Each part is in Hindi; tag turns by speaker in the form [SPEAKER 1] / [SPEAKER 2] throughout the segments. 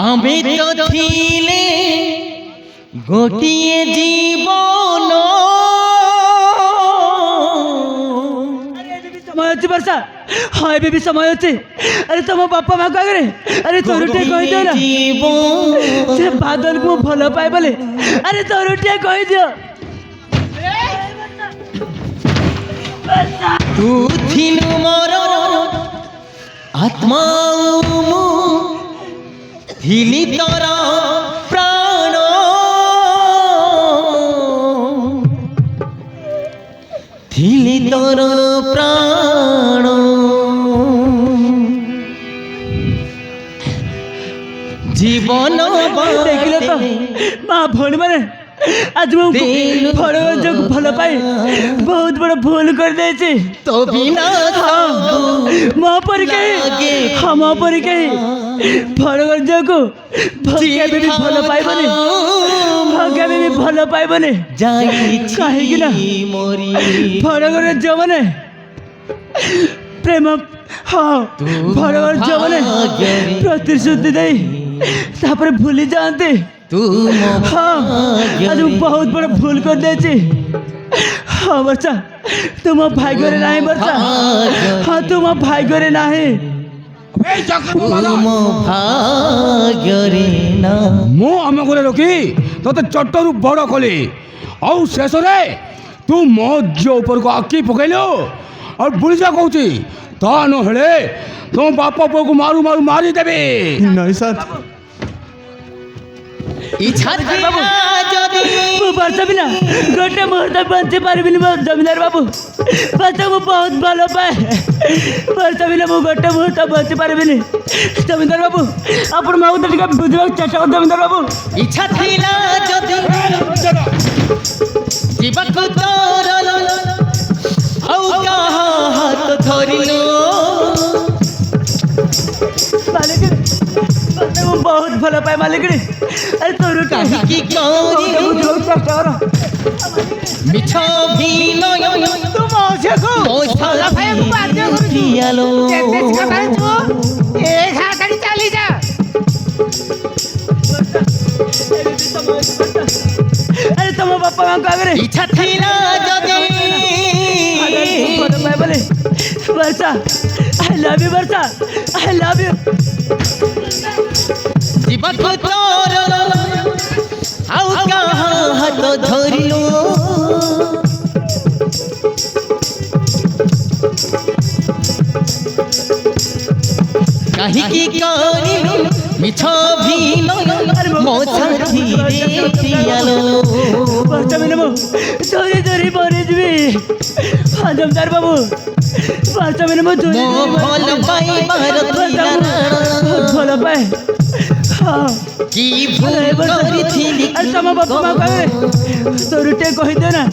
[SPEAKER 1] আমি তো থিলে গোটিয়ে জীবন
[SPEAKER 2] समय अच्छे वर्षा हाय बेबी समय अच्छे अरे तुम बापा माँ क्या करे अरे तोरुटे कह दियो ना से बादल को भल पाए बोले अरे तोरुटे कह दियो
[SPEAKER 1] तू थिलु मोर आत्मा मु थिली तोर प्राण थिली तोर प्राण जीवन
[SPEAKER 2] देखिले तो माँ भौणी मैंने आज मुझे जो भल पाए बहुत बड़ा भूल कर दे
[SPEAKER 1] तो बिना
[SPEAKER 2] माँ पर कही हाँ माँ पर कही भरगर जो को भाग्य भी भल पाए बने भाग्य भी भल पाए बने कहीं कि ना भरगर जो बने प्रेम हाँ भरगर जो बने प्रतिश्रुति दे तापर भूली जानते हाँ आज बहुत बड़ा भूल कर दे हाँ बच्चा तुम भाग्य नहीं बच्चा हाँ तुम भाग्य नहीं
[SPEAKER 3] मु आम घरे रखी ते चट्टू बड़ कली और शेष तू मो झील ऊपर को आखि पकड़लु और बुढ़ीजा कहूँ ता न तुम बापा पुओ को मारू मारू मारिदेवी
[SPEAKER 4] नहीं सर
[SPEAKER 1] इच्छा
[SPEAKER 2] वर्षा बिना गोटे मुहूर्त बंची पार्बि जमींदार बाबू वर्षा को बहुत भल पाए वर्षा बिना मुझे गोटे मुहूर्त बंची पार्बि जमींदार बाबू आपण मो टे बुझा चेष्टा कर जमींदार बाबू
[SPEAKER 1] इच्छा थिला जदि जीवको तोर औ कहा हाथ धरिलो
[SPEAKER 2] मालिक को बहुत भल पाए मालिक अरे तोर
[SPEAKER 1] की मिछ भी
[SPEAKER 2] तुम को चली जा अरे तुम बापा माँ का करे
[SPEAKER 1] इच्छा थिला जदि
[SPEAKER 2] बोले Varsha I love you Varsha I love you
[SPEAKER 1] जीवको तोर औ कहा हाथ धरिलो कहीं की करिलु मिछ भी मो छाती रे पियालो
[SPEAKER 2] वर्षा बिना मो चोरी चोरी बने जीवी हाँ जमदार बाबू वर्षा बिना मो चोरी
[SPEAKER 1] भल पाई बार
[SPEAKER 2] भल पाए हाँ
[SPEAKER 1] की भूल करिथिली
[SPEAKER 2] अरे तुम बापा माँ कहे तोरुटे कह दियो ना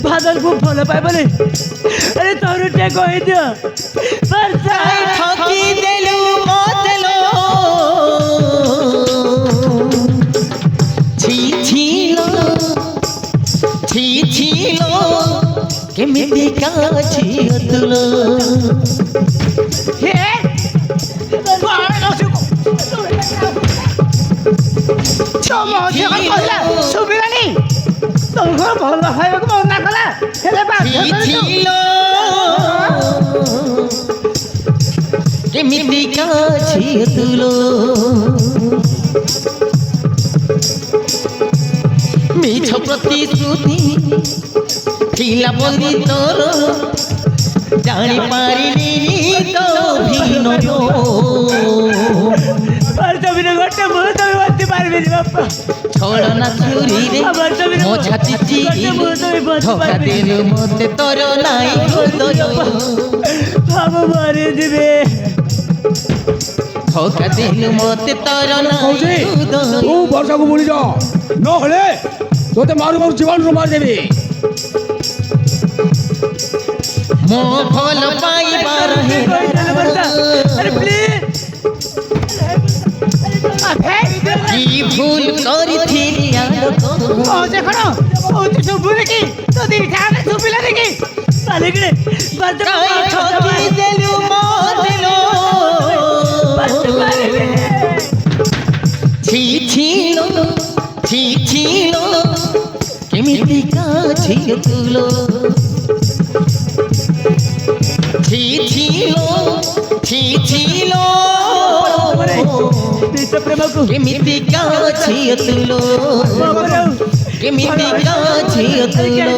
[SPEAKER 2] बादल को भल पाए बोले अरे तोरुटे कह दियो वर्षा
[SPEAKER 1] ठकी देलु मतलो छी लो केमिति का छियतलो
[SPEAKER 2] हे सुबिलानी तुमको भल खाइबा को मना कला हेले
[SPEAKER 1] छिलो केमिति का छियतलो मिछ प्रतिश्रुति थिला बोली तोर जानी पारिनी तो भीनो
[SPEAKER 2] वर्षा बिना गोटे मुहूर्त भी बंची पार्बि बापा
[SPEAKER 1] छोड़ ना छुरी रे मो छाती चिरी धोखा देलु मते तोर नाई हृदय
[SPEAKER 2] बाबू मारे दिबे
[SPEAKER 1] धोखा देलु मते तोर नाई हृदय
[SPEAKER 3] तू वर्षा को बुढ़ी जा न तोते मारू मारू जीवन रो मार देवी
[SPEAKER 1] मो भल पाइबार है
[SPEAKER 2] अरे प्लीज
[SPEAKER 1] की भूल करिथिली आलोक
[SPEAKER 2] ओ देखो ओ तू सुबुले की तो दिखा ना सुबिला देखी मालिक रे बर्द
[SPEAKER 1] काई ठकी देलु मो देलो
[SPEAKER 2] बर्द मारे
[SPEAKER 1] ছি ছিল ছি ছিল কেমিতি কাছে তুলো ছি ছিল ছি ছিল
[SPEAKER 2] ନିଜ ପ୍ରେମକୁ
[SPEAKER 1] କେମିତି କାଛି ତୁଲୋ
[SPEAKER 2] ବାବାରେ,
[SPEAKER 1] କେମିତି କାଛି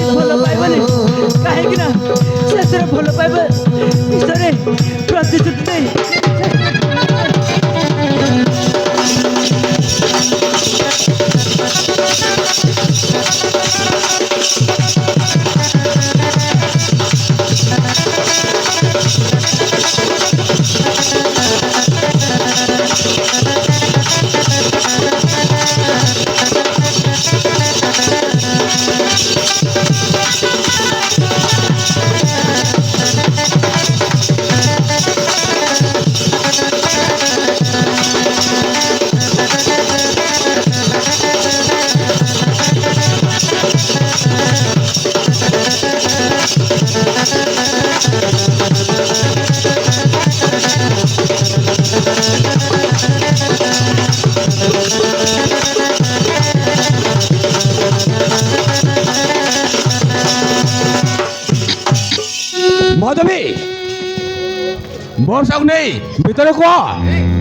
[SPEAKER 2] ଭଲ ପାଇବନି
[SPEAKER 1] ତୁଲୋ
[SPEAKER 2] କାହିଁକି ନା ଶେଷରେ ଭଲ ପାଇବା ବିଷୟରେ ପ୍ରତିଶ୍ରୁତି ଦେଇ
[SPEAKER 3] মাধবী বর্ষাক নেই ভিতরে কোয়া